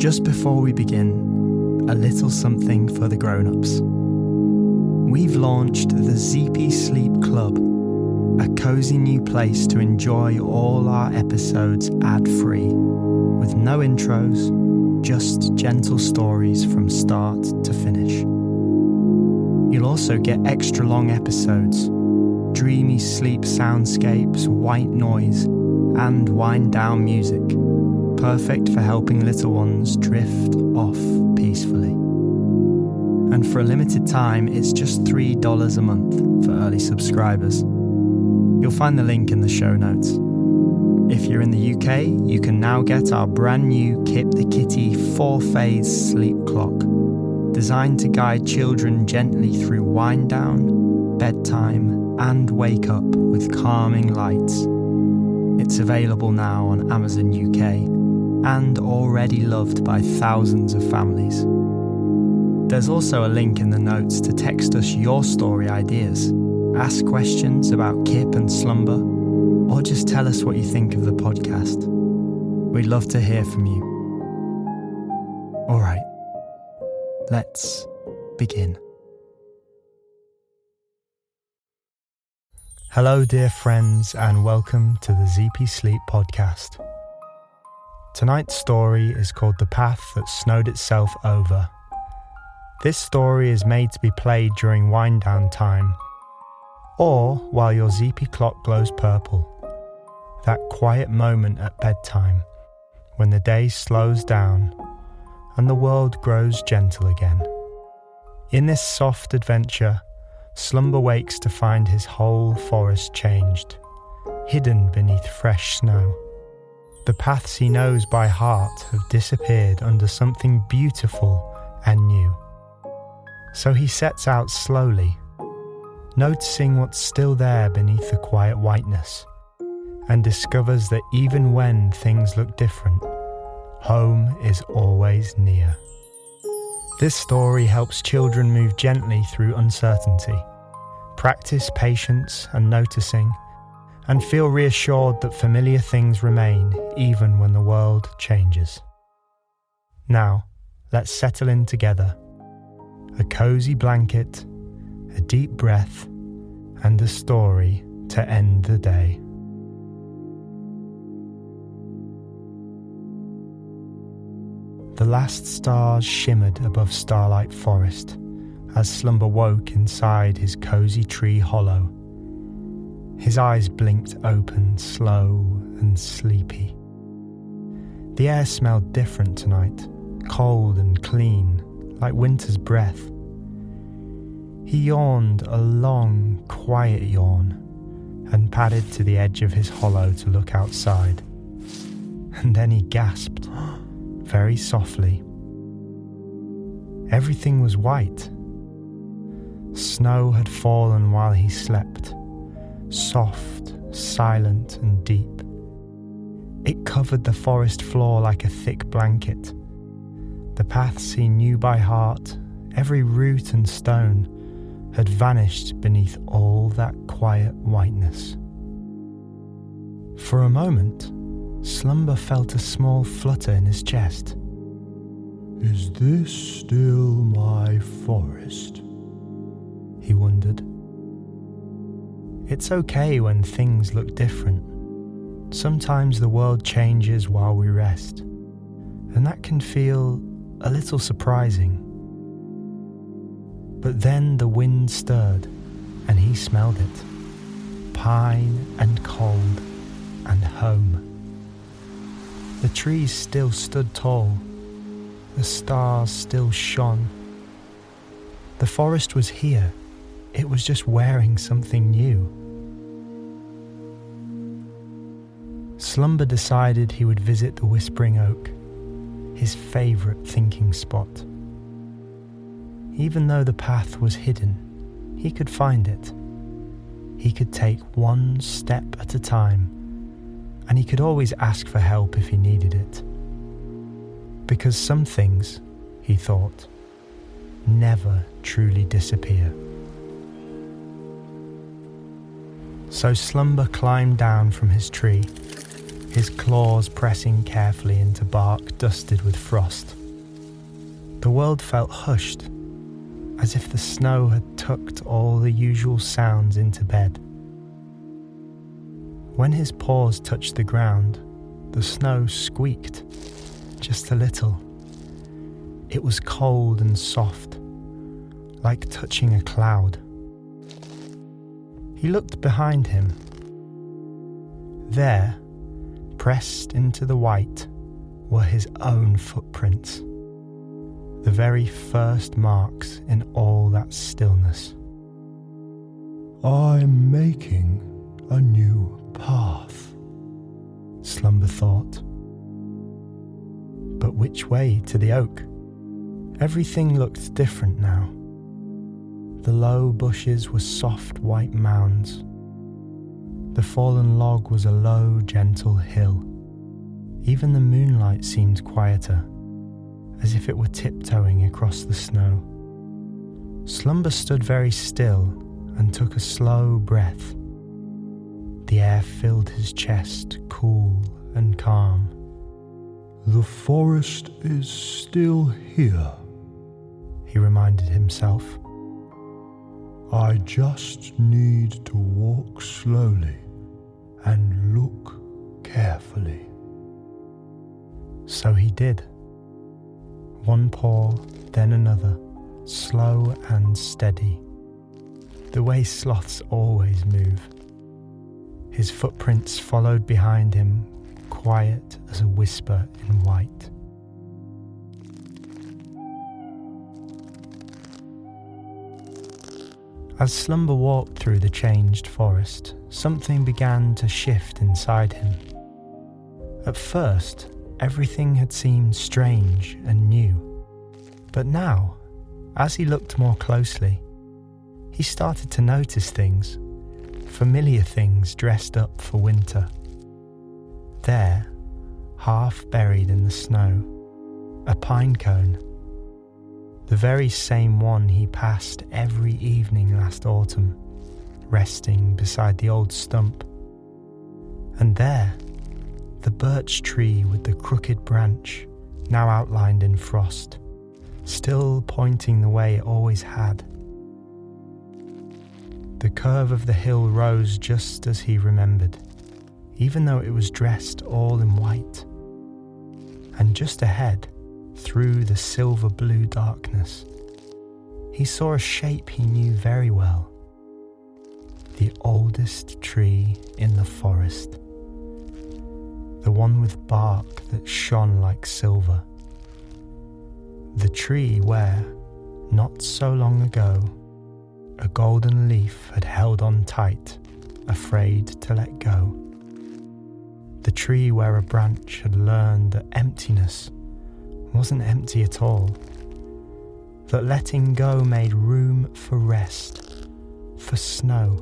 Just before we begin, a little something for the grown-ups. We've launched the Zeepy Sleep Club, a cozy new place to enjoy all our episodes ad-free, with no intros, just gentle stories from start to finish. You'll also get extra long episodes, dreamy sleep soundscapes, white noise, and wind-down music, perfect for helping little ones drift off peacefully. And for a limited time, it's just $3 a month for early subscribers. You'll find the link in the show notes. If you're in the UK, you can now get our brand new Kip the Kitty 4-phase sleep clock, designed to guide children gently through wind down, bedtime, and wake up with calming lights. It's available now on Amazon UK and already loved by thousands of families. There's also a link in the notes to text us your story ideas, ask questions about Kip and Slumber, or just tell us what you think of the podcast. We'd love to hear from you. Alright, let's begin. Hello dear friends, and welcome to the Zeepy Sleep Podcast. Tonight's story is called The Path That Snowed Itself Over. This story is made to be played during wind down time, or while your Zeepy clock glows purple. That quiet moment at bedtime, when the day slows down and the world grows gentle again. In this soft adventure, Slumber wakes to find his whole forest changed, hidden beneath fresh snow. The paths he knows by heart have disappeared under something beautiful and new. So he sets out slowly, noticing what's still there beneath the quiet whiteness, and discovers that even when things look different, home is always near. This story helps children move gently through uncertainty, practice patience and noticing, and feel reassured that familiar things remain even when the world changes. Now, let's settle in together. A cozy blanket, a deep breath, and a story to end the day. The last stars shimmered above Starlight Forest as Slumber woke inside his cozy tree hollow. His eyes blinked open, slow and sleepy. The air smelled different tonight, cold and clean, like winter's breath. He yawned a long, quiet yawn and padded to the edge of his hollow to look outside. And then he gasped, very softly. Everything was white. Snow had fallen while he slept, soft, silent and deep. It covered the forest floor like a thick blanket. The paths he knew by heart, every root and stone, had vanished beneath all that quiet whiteness. For a moment, Slumber felt a small flutter in his chest. Is this still my forest? He wondered. It's okay when things look different. Sometimes the world changes while we rest, and that can feel a little surprising. But then the wind stirred, and he smelled it. Pine and cold and home. The trees still stood tall. The stars still shone. The forest was here. It was just wearing something new. Slumber decided he would visit the Whispering Oak, his favourite thinking spot. Even though the path was hidden, he could find it. He could take one step at a time, and he could always ask for help if he needed it. Because some things, he thought, never truly disappear. So Slumber climbed down from his tree, his claws pressing carefully into bark dusted with frost. The world felt hushed, as if the snow had tucked all the usual sounds into bed. When his paws touched the ground, the snow squeaked, just a little. It was cold and soft, like touching a cloud. He looked behind him. There, pressed into the white, were his own footprints, the very first marks in all that stillness. I'm making a new path, Slumber thought. But which way to the oak? Everything looked different now. The low bushes were soft white mounds. The fallen log was a low, gentle hill. Even the moonlight seemed quieter, as if it were tiptoeing across the snow. Slumber stood very still and took a slow breath. The air filled his chest, cool and calm. The forest is still here, he reminded himself. I just need to walk slowly and look carefully. So he did. One paw, then another, slow and steady, the way sloths always move. His footprints followed behind him, quiet as a whisper in white. As Slumber walked through the changed forest, something began to shift inside him. At first, everything had seemed strange and new, but now, as he looked more closely, he started to notice things, familiar things dressed up for winter. There, half buried in the snow, a pine cone, the very same one he passed every evening last autumn, resting beside the old stump. And there, the birch tree with the crooked branch, now outlined in frost, still pointing the way it always had. The curve of the hill rose just as he remembered, even though it was dressed all in white. And just ahead, through the silver-blue darkness, he saw a shape he knew very well. The oldest tree in the forest. The one with bark that shone like silver. The tree where, not so long ago, a golden leaf had held on tight, afraid to let go. The tree where a branch had learned that emptiness wasn't empty at all, that letting go made room for rest, for snow,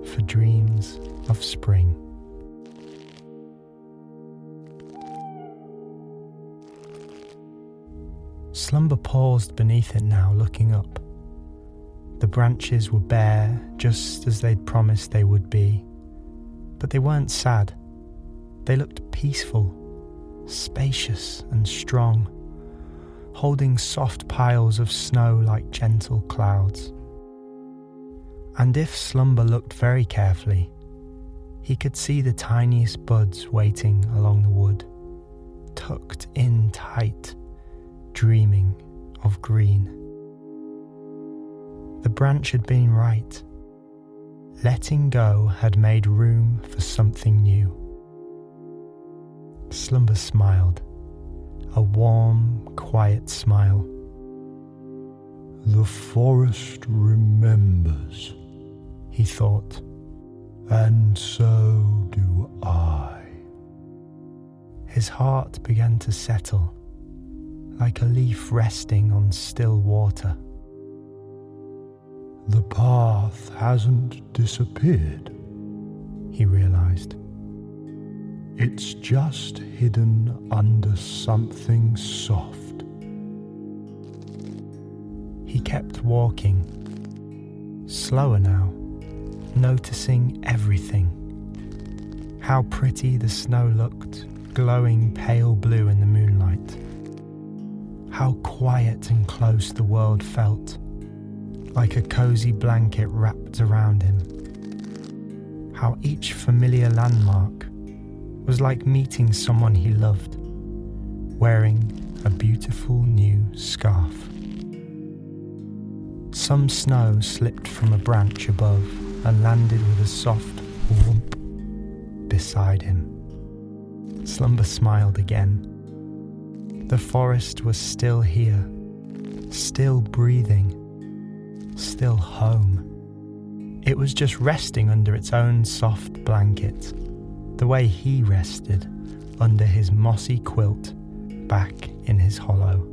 for dreams of spring. Slumber paused beneath it now, looking up. The branches were bare, just as they'd promised they would be, but they weren't sad. They looked peaceful, spacious and strong, holding soft piles of snow like gentle clouds. And if Slumber looked very carefully, he could see the tiniest buds waiting along the wood, tucked in tight, dreaming of green. The branch had been right. Letting go had made room for something new. Slumber smiled, a warm, quiet smile. The forest remembers, he thought, and so do I. His heart began to settle, like a leaf resting on still water. The path hasn't disappeared, he realized. It's just hidden under something soft. He kept walking, slower now, noticing everything. How pretty the snow looked, glowing pale blue in the moonlight. How quiet and close the world felt, like a cozy blanket wrapped around him. How each familiar landmark was like meeting someone he loved, wearing a beautiful new scarf. Some snow slipped from a branch above and landed with a soft whoomp beside him. Slumber smiled again. The forest was still here, still breathing, still home. It was just resting under its own soft blanket, the way he rested under his mossy quilt back in his hollow.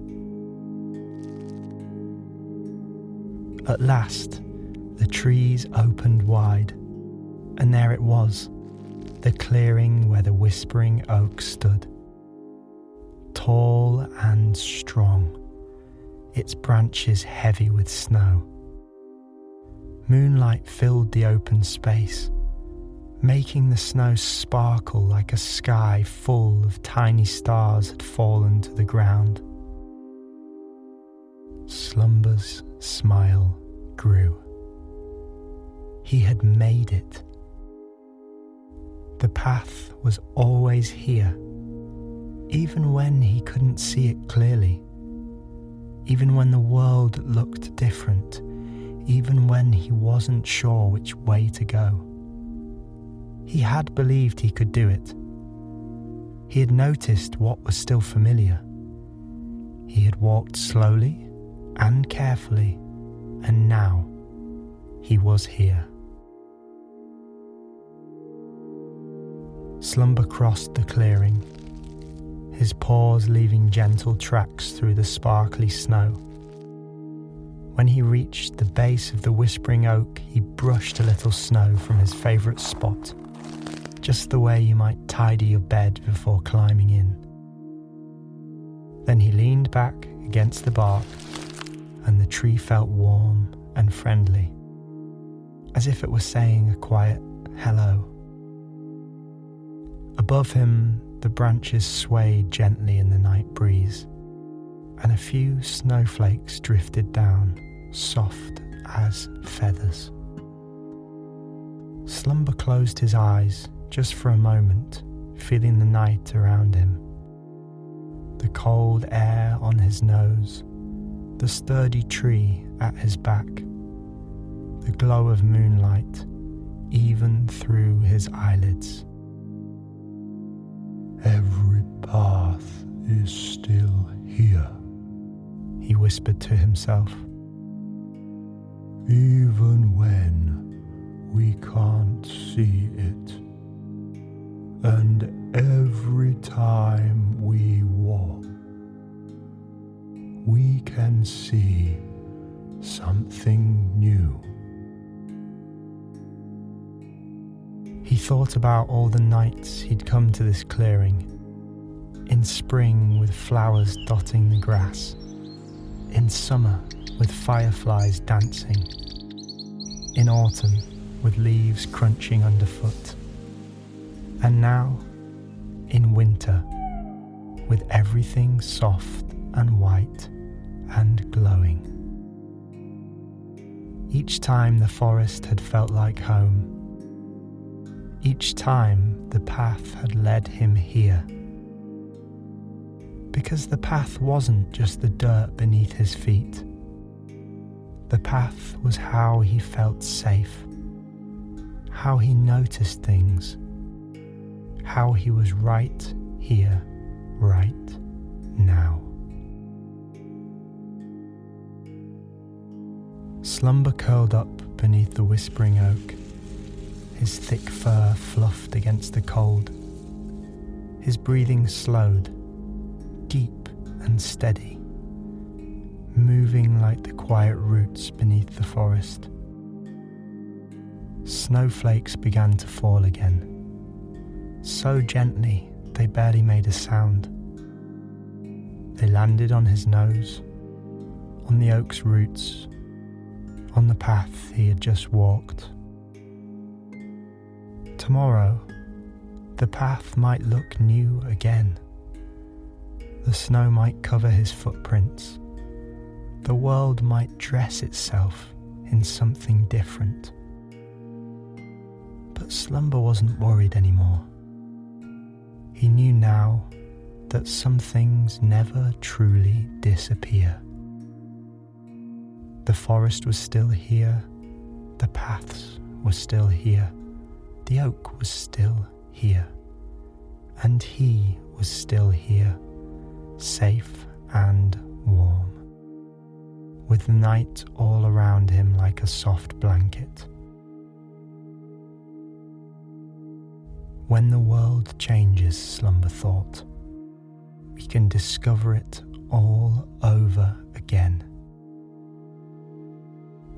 At last, the trees opened wide, and there it was, the clearing where the whispering oak stood. Tall and strong, its branches heavy with snow. Moonlight filled the open space, making the snow sparkle like a sky full of tiny stars had fallen to the ground. Slumber's smile grew. He had made it. The path was always here, even when he couldn't see it clearly, even when the world looked different, even when he wasn't sure which way to go. He had believed he could do it. He had noticed what was still familiar. He had walked slowly and carefully, and now he was here. Slumber crossed the clearing, his paws leaving gentle tracks through the sparkly snow. When he reached the base of the whispering oak, he brushed a little snow from his favourite spot, just the way you might tidy your bed before climbing in. Then he leaned back against the bark, and the tree felt warm and friendly, as if it were saying a quiet hello. Above him, the branches swayed gently in the night breeze, and a few snowflakes drifted down, soft as feathers. Slumber closed his eyes just for a moment, feeling the night around him. The cold air on his nose, the sturdy tree at his back, the glow of moonlight even through his eyelids. Every path is still here, he whispered to himself. Even when we can't see it. And every time we walk, we can see something new. He thought about all the nights he'd come to this clearing, in spring with flowers dotting the grass, in summer with fireflies dancing, in autumn with leaves crunching underfoot, and now in winter with everything soft and white and glowing. Each time the forest had felt like home. Each time the path had led him here. Because the path wasn't just the dirt beneath his feet. The path was how he felt safe, how he noticed things, how he was right here, right now. Slumber curled up beneath the whispering oak, his thick fur fluffed against the cold. His breathing slowed, deep and steady, moving like the quiet roots beneath the forest. Snowflakes began to fall again, so gently they barely made a sound. They landed on his nose, on the oak's roots, on the path he had just walked. Tomorrow, The path might look new again. The snow might cover his footprints. The world might dress itself in something different. But Slumber wasn't worried anymore. He knew now that some things never truly disappear. The forest was still here, the paths were still here, the oak was still here, and he was still here, safe and warm, with the night all around him like a soft blanket. When the world changes, Slumber thought, we can discover it all over again.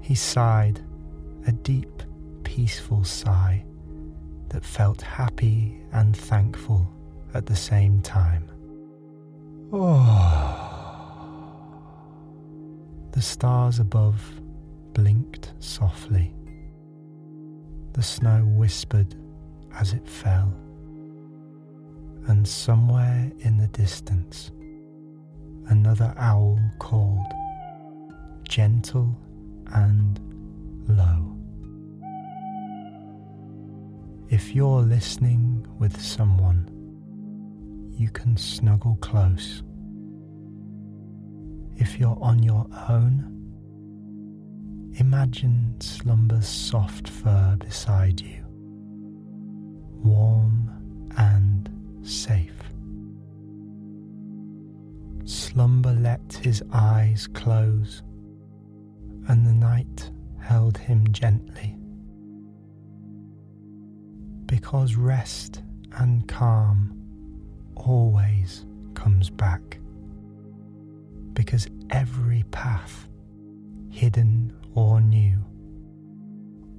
He sighed, a deep, peaceful sigh that felt happy and thankful at the same time. The stars above blinked softly. The snow whispered as it fell, and somewhere in the distance another owl called, gentle and low. If you're listening with someone, you can snuggle close. If you're on your own, imagine Slumber's soft fur beside you, warm and safe. Slumber let his eyes close, and the night held him gently. Because rest and calm always comes back. Because every path, hidden or new,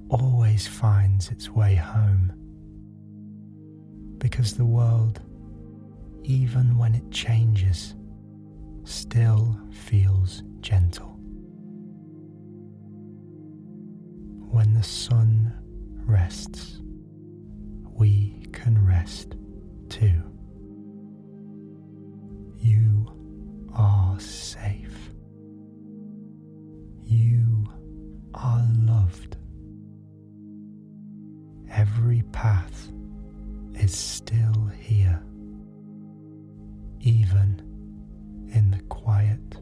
always finds its way home. Because the world, even when it changes, still feels gentle. When the sun rests, we can rest too. You are safe. You are loved. Every path is still here, even in the quiet